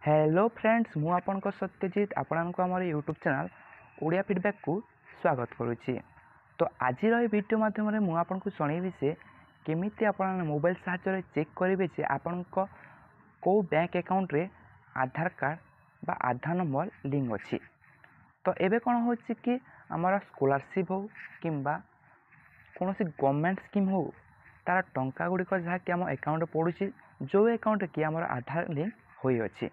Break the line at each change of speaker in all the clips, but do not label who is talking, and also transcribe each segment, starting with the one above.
Hello friends मु आपनको सत्यजित आपको आम यूट्यूब चैनल ओडिया फीडबैक को स्वागत करुच्ची। तो आज वीडियो माध्यम मुझे आपको जनइबी से केमिति आप मोबाइल साहाय्य चेक करेंगे जे आपण को बैंक अकाउंट रे आधार कार्ड बा आधार नंबर लिंक अच्छी। तो एबे कौन हो कि आमर स्कॉलरशिप हो कि कौन सी गवर्नमेंट स्कीम हो तार टंका गुड़िक जहाँकि आम अकाउंट पड़ुची जो अकाउंट कि आमर आधार लिंक होई अछि।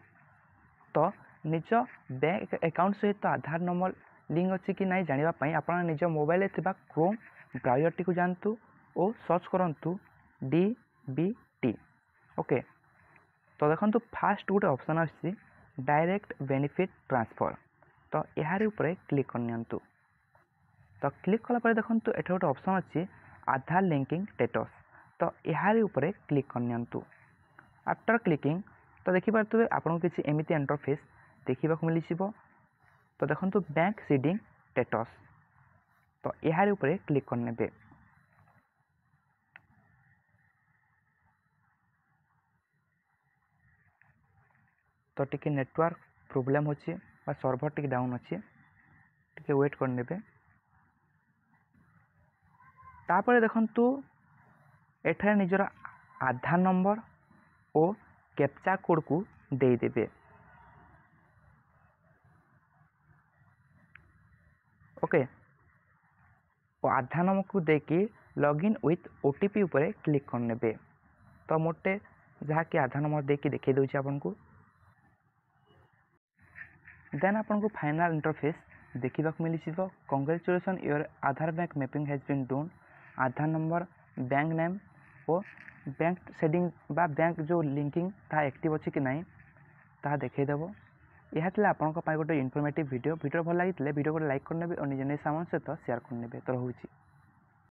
तो निज बैंक अकाउंट सहित आधार नंबर लिंक अच्छी कि नहीं जानापी आप निज मोबाइल क्रोम ब्राउजर टी जातु और सर्च करूँ DBT। ओके, तो देखो फास्ट गोटे ऑप्शन आसी डायरेक्ट बेनिफिट ट्रांसफर। तो यार ऊपर क्लिक करनी। तो क्लिक कलापर देखो ये गोटे ऑप्शन अच्छी आधार लिंकिंग स्टेटस। तो यार ऊपर क्लिक करनी। आफ्टर क्लिकिंग तो देखिपे आपको किसी एमती इंटरफेस देखा मिली। तो देखो बैंक सीडिंग स्टेटस। तो यार ऊपर क्लिक करने। तो टिके नेटवर्क प्रोब्लेम होची बा सर्वर टिके डाउन अच्छी टिके वेट करने। तापर देखंतु एठारे निजर आधार नंबर और कैप्चा कोड को दे देबे। ओके, और आधार नंबर को देकी लॉगिन विथ OTP ऊपर क्लिक करने। तो मोटे जहाँ कि आधार नंबर देकी देखे दूसरी आपको देन आपको फाइनल इंटरफेस देखा मिली। Congratulation your Aadhaar bank mapping has been done. Aadhaar number bank name और बैंक सेडिंग बा बैंक जो लिंकिंग ता एक्टिव अच्छी कि नहीं ता देखईदेव। यह आपंक गोटे इनफॉर्मेटिव वीडियो भल लगी वीडियो को लाइक करने और निज निज सामान सहित शेयर करने। तो रोची।